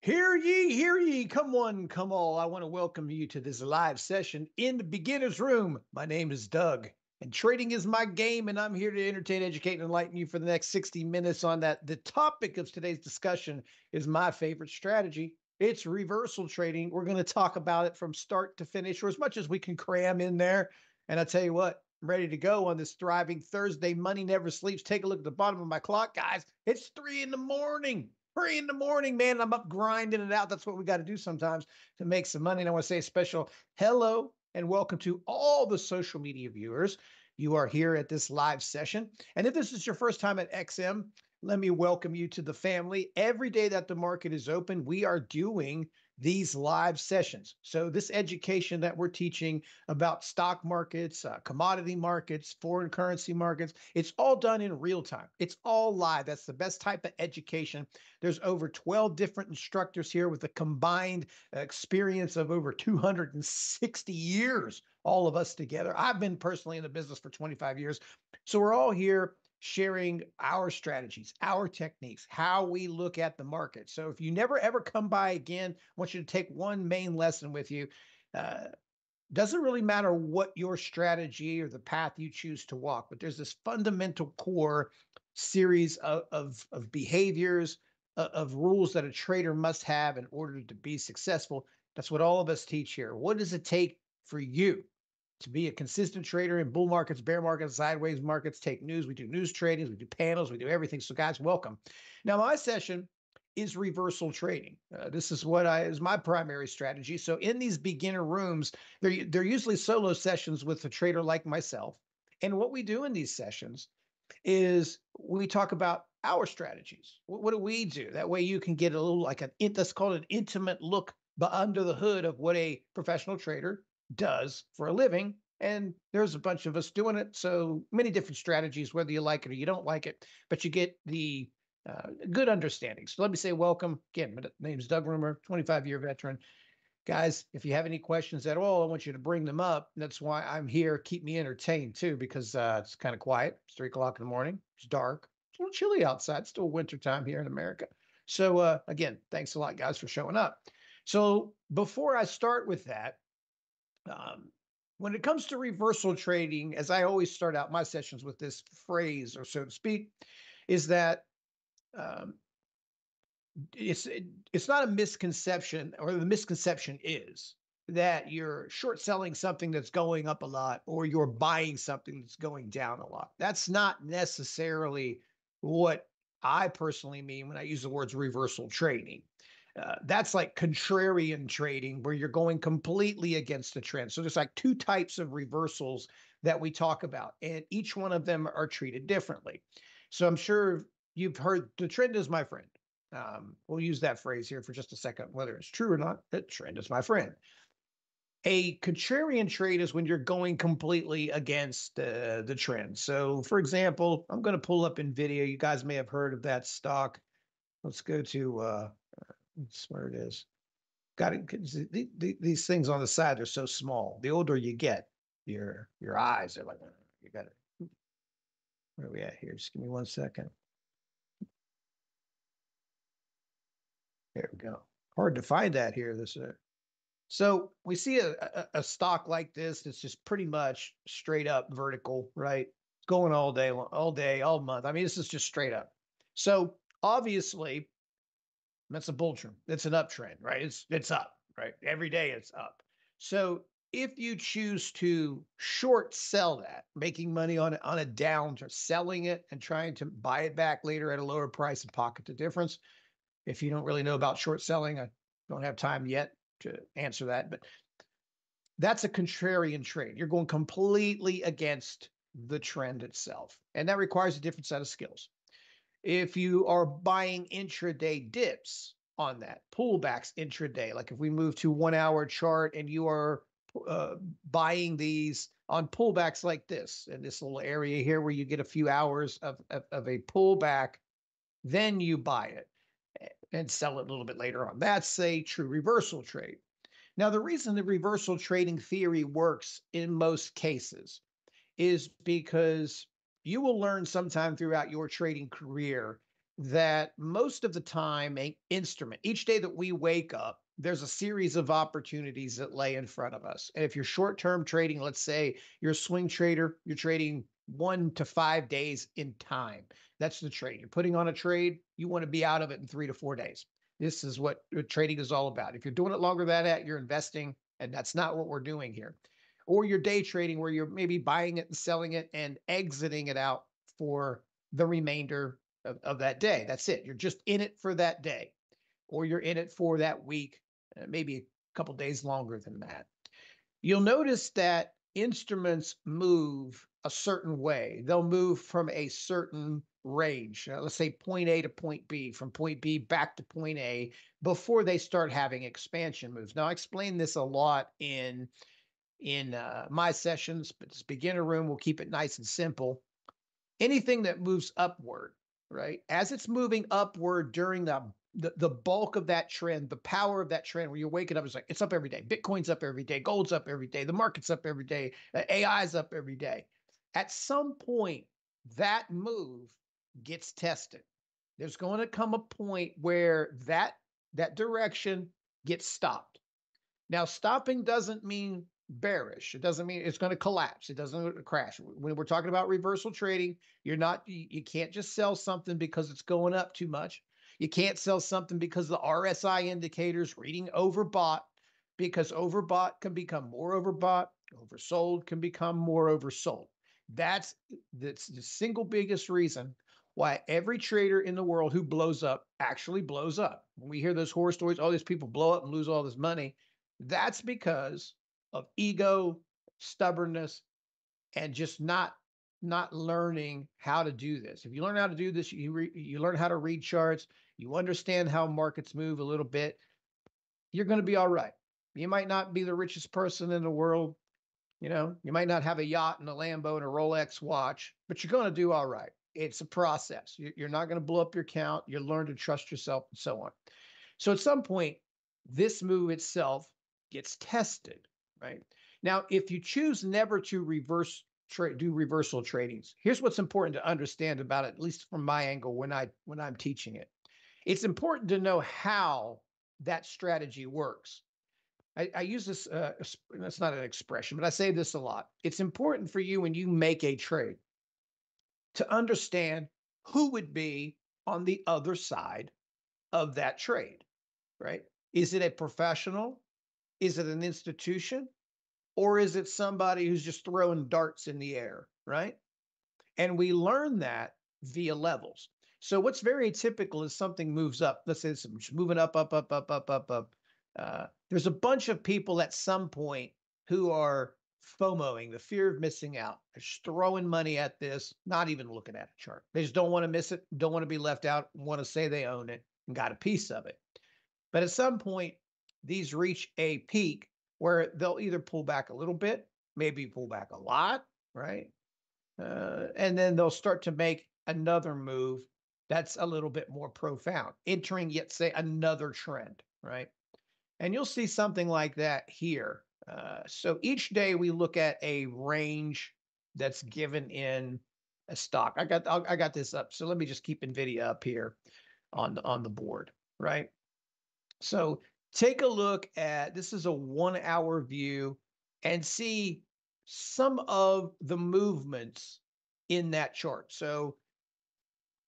Hear ye, come one, come all. I want to welcome you to this live session in the beginner's room. My name is Doug, and trading is my game, and I'm here to entertain, educate, and enlighten you for the next 60 minutes on that. The topic of today's discussion is my favorite strategy. It's reversal trading. We're going to talk about it from start to finish, or as much as we can cram in there. And I tell you what, I'm ready to go on this thriving Thursday. Money never sleeps. Take a look at the bottom of my clock, guys. It's 3 in the morning. 3 in the morning, man. I'm up grinding it out. That's what we got to do sometimes to make some money. And I want to say a special hello and welcome to all the social media viewers. You are here at this live session. And if this is your first time at XM, let me welcome you to the family. Every day that the market is open, we are doing these live sessions. So this education that we're teaching about stock markets, commodity markets, foreign currency markets, it's all done in real time. It's all live. That's the best type of education. There's over 12 different instructors here with a combined experience of over 260 years, all of us together. I've been personally in the business for 25 years. So we're all here sharing our strategies, our techniques, how we look at the market. So if you never ever come by again, I want you to take one main lesson with you. Uh, doesn't really matter what your strategy or the path you choose to walk, but there's this fundamental core series of behaviors, of rules that a trader must have in order to be successful. That's what all of us teach here. What does it take for you to be a consistent trader in bull markets, bear markets, sideways markets? Take news. We do news tradings, we do panels, we do everything. So, guys, welcome. Now, my session is reversal trading. This is what is my primary strategy. So, in these beginner rooms, they're usually solo sessions with a trader like myself. And what we do in these sessions is we talk about our strategies. What do we do? That way you can get a little like let's call it an intimate look under the hood of what a professional trader does for a living. And there's a bunch of us doing it. So many different strategies, whether you like it or you don't like it, but you get the good understanding. So let me say welcome. Again, my name's Doug Rumor, 25-year veteran. Guys, if you have any questions at all, I want you to bring them up. That's why I'm here. Keep me entertained too, because it's kind of quiet. It's 3 o'clock in the morning. It's dark. It's a little chilly outside. It's still winter time here in America. So again, thanks a lot, guys, for showing up. So before I start with that, when it comes to reversal trading, as I always start out my sessions with this phrase, or so to speak, is that um, it's it's not a misconception, or the misconception is that you're short selling something that's going up a lot, or you're buying something that's going down a lot. That's not necessarily what I personally mean when I use the words reversal trading. That's like contrarian trading, where you're going completely against the trend. So there's like two types of reversals that we talk about, and each one of them are treated differently. So I'm sure you've heard the trend is my friend. We'll use that phrase here for just a second, whether it's true or not. The trend is my friend. A contrarian trade is when you're going completely against the trend. So, for example, I'm going to pull up NVIDIA. You guys may have heard of that stock. Let's go to where it is. Got it. These things on the side are so small. The older you get, your eyes are like, you got it. Where are we at here? Just give me 1 second. There we go. Hard to find that here. So we see a stock like this that's just pretty much straight up vertical, right? It's going all day, all month. I mean, this is just straight up. So obviously, that's a bull trend. It's an uptrend, right? It's up, right? Every day it's up. So if you choose to short sell that, making money on a down, or selling it and trying to buy it back later at a lower price and pocket the difference. If you don't really know about short selling, I don't have time yet to answer that, but that's a contrarian trade. You're going completely against the trend itself, and that requires a different set of skills. If you are buying intraday dips on that, pullbacks intraday, like if we move to 1 hour chart and you are buying these on pullbacks like this, in this little area here where you get a few hours of a pullback, then you buy it and sell it a little bit later on. That's a true reversal trade. Now, the reason the reversal trading theory works in most cases is because you will learn sometime throughout your trading career that most of the time, a instrument, each day that we wake up, there's a series of opportunities that lay in front of us. And if you're short term trading, let's say you're a swing trader, you're trading 1 to 5 days in time. That's the trade. You're putting on a trade, you want to be out of it in 3 to 4 days. This is what trading is all about. If you're doing it longer than that, you're investing, and that's not what we're doing here. Or you're day trading where you're maybe buying it and selling it and exiting it out for the remainder of that day. That's it. You're just in it for that day, or you're in it for that week, maybe a couple days longer than that. You'll notice that instruments move a certain way. They'll move from a certain range, let's say point A to point B, from point B back to point A before they start having expansion moves. Now, I explain this a lot in my sessions, but this beginner room, we'll keep it nice and simple. Anything that moves upward, right? As it's moving upward during the bulk of that trend, the power of that trend, where you're waking up, it's like it's up every day. Bitcoin's up every day. Gold's up every day. The market's up every day. AI's up every day. At some point, that move gets tested. There's going to come a point where that direction gets stopped. Now, stopping doesn't mean bearish. It doesn't mean it's going to collapse. It doesn't crash. When we're talking about reversal trading, you can't just sell something because it's going up too much. You can't sell something because the RSI indicators reading overbought, because overbought can become more overbought, oversold can become more oversold. That's the single biggest reason why every trader in the world who blows up actually blows up. When we hear those horror stories, all these people blow up and lose all this money, that's because of ego, stubbornness, and just not learning how to do this. If you learn how to do this, you learn how to read charts, you understand how markets move a little bit, you're going to be all right. You might not be the richest person in the world, you might not have a yacht and a Lambo and a Rolex watch, but you're going to do all right. It's a process. You're not going to blow up your account. You learn to trust yourself and so on. So at some point, this move itself gets tested, right? Now, if you choose never to do reversal tradings, here's what's important to understand about it, at least from my angle when I'm teaching it. It's important to know how that strategy works. I use this, that's not an expression, but I say this a lot. It's important for you when you make a trade to understand who would be on the other side of that trade, right? Is it a professional? Is it an institution? Or is it somebody who's just throwing darts in the air, right? And we learn that via levels. So what's very typical is something moves up. Let's say it's moving up, up, up, up, up, up, up. There's a bunch of people at some point who are FOMOing, the fear of missing out. They're just throwing money at this, not even looking at a chart. They just don't want to miss it, don't want to be left out, want to say they own it and got a piece of it. But at some point, these reach a peak where they'll either pull back a little bit, maybe pull back a lot, right? And then they'll start to make another move that's a little bit more profound, entering yet say another trend, right? And you'll see something like that here. So each day we look at a range that's given in a stock. I got this up. So let me just keep NVIDIA up here on the board, right? So take a look at, this is a 1 hour view, and see some of the movements in that chart. So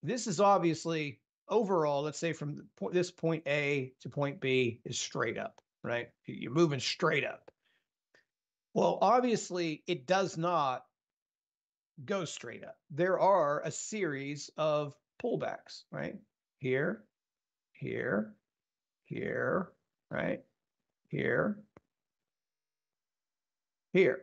this is obviously overall, let's say from this point A to point B is straight up, right? You're moving straight up. Well, obviously it does not go straight up. There are a series of pullbacks, right? Here, here, here, right? Here, here,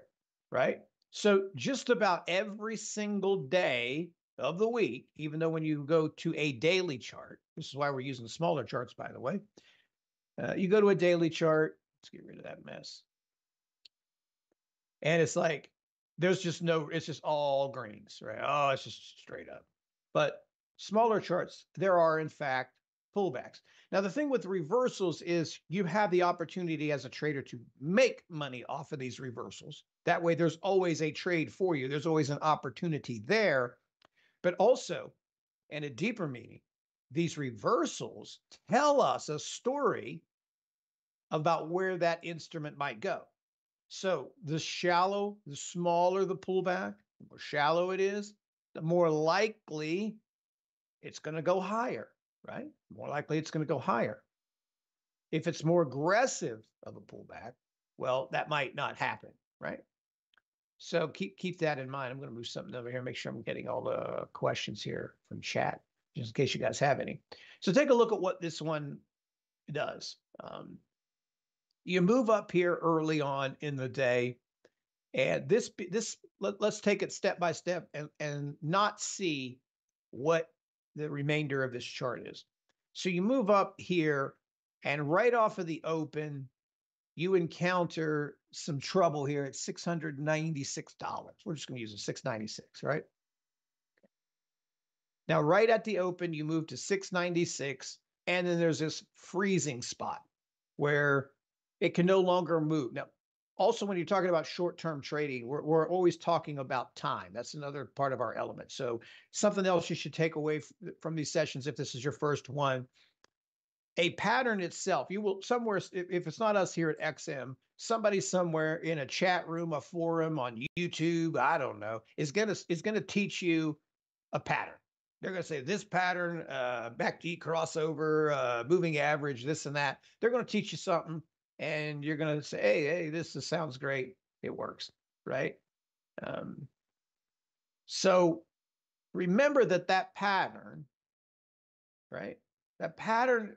right? So just about every single day of the week, even though when you go to a daily chart, this is why we're using smaller charts, by the way, you go to a daily chart, let's get rid of that mess. And it's like, there's just no, it's just all greens, right? Oh, it's just straight up. But smaller charts, there are in fact pullbacks. Now, the thing with reversals is you have the opportunity as a trader to make money off of these reversals. That way, there's always a trade for you. There's always an opportunity there. But also, and a deeper meaning, these reversals tell us a story about where that instrument might go. So the smaller the pullback, the more shallow it is, the more likely it's going to go higher, right? More likely it's going to go higher. If it's more aggressive of a pullback, well, that might not happen, right? So keep that in mind. I'm going to move something over here, make sure I'm getting all the questions here from chat, just in case you guys have any. So take a look at what this one does. You move up here early on in the day, and let's take it step by step and not see what the remainder of this chart is. So you move up here, and right off of the open, you encounter some trouble here at $696. We're just going to use a 696, right? Now, right at the open, you move to 696, and then there's this freezing spot where it can no longer move. Now, also, when you're talking about short-term trading, we're always talking about time. That's another part of our element. So something else you should take away from these sessions, if this is your first one, a pattern itself, you will somewhere, if it's not us here at XM, somebody somewhere in a chat room, a forum, on YouTube, I don't know, is gonna teach you a pattern. They're gonna say this pattern, backbeat crossover, moving average, this and that. They're gonna teach you something, and you're gonna say, hey, this sounds great. It works, right? So remember that pattern, right? That pattern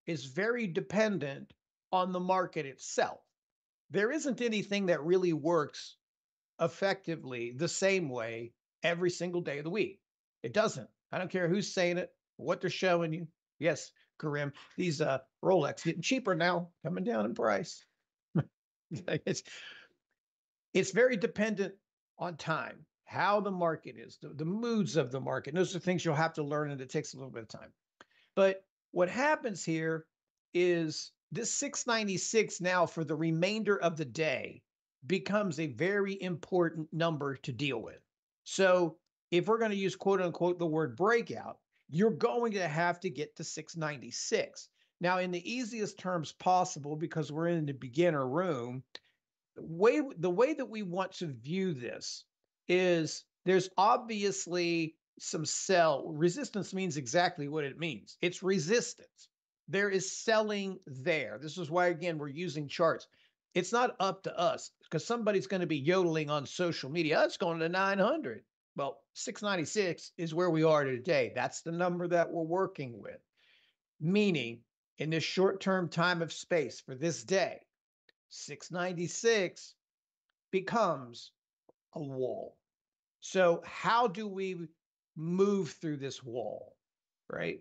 is very dependent on the market itself. There isn't anything that really works effectively the same way every single day of the week. It doesn't. I don't care who's saying it, what they're showing you. Yes, Karim, these Rolex getting cheaper now, coming down in price. it's it's very dependent on time, how the market is, the moods of the market. And those are things you'll have to learn, and it takes a little bit of time. But what happens here is this 696 now for the remainder of the day becomes a very important number to deal with. So if we're going to use quote unquote the word breakout, you're going to have to get to 696. Now, in the easiest terms possible, because we're in the beginner room, the way that we want to view this is there's obviously some sell resistance. Means exactly what it means. It's resistance. There is selling there. This is why, again, we're using charts. It's not up to us, because somebody's going to be yodeling on social media. Oh, it's going to 900. Well, 696 is where we are today. That's the number that we're working with. Meaning, in this short-term time of space for this day, 696 becomes a wall. So how do we move through this wall, right?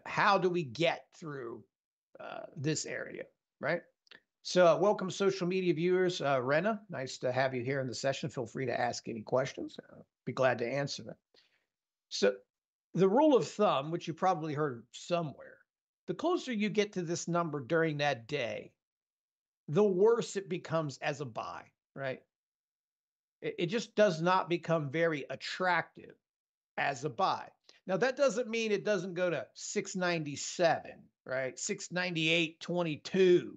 How do we get through this area, right? So welcome social media viewers. Rena, nice to have you here in the session. Feel free to ask any questions. Be glad to answer them. So the rule of thumb, which you probably heard somewhere, the closer you get to this number during that day, the worse it becomes as a buy, right? It just does not become very attractive as a buy. Now, that doesn't mean it doesn't go to 697, right? 698.22.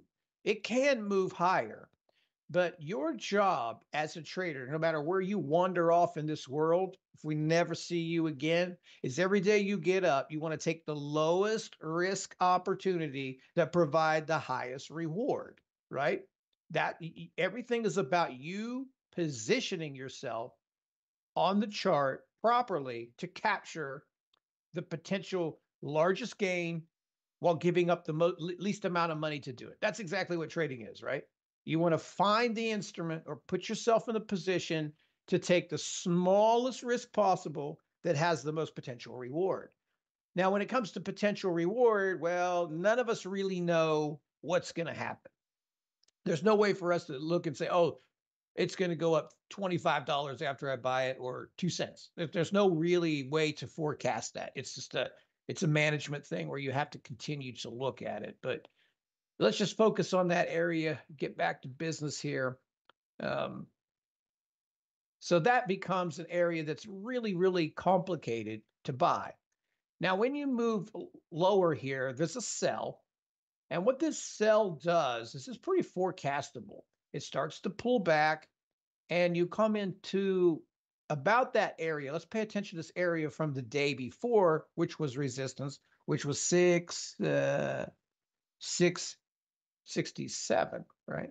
It can move higher, but your job as a trader, no matter where you wander off in this world, if we never see you again, is every day you get up, you want to take the lowest risk opportunity that provide the highest reward, right? That everything is about you positioning yourself on the chart properly to capture the potential largest gain while giving up the least amount of money to do it. That's exactly what trading is, right? You want to find the instrument or put yourself in a position to take the smallest risk possible that has the most potential reward. Now, when it comes to potential reward, well, none of us really know what's going to happen. There's no way for us to look and say, oh, it's going to go up $25 after I buy it, or 2 cents. There's no really way to forecast that. It's just it's a management thing where you have to continue to look at it. But let's just focus on that area, get back to business here. So that becomes an area that's really, really complicated to buy. Now, when you move lower here, there's a sell. And what this sell does is it's pretty forecastable. It starts to pull back and you come into about that area. Let's pay attention to this area from the day before, which was resistance, which was 667, right?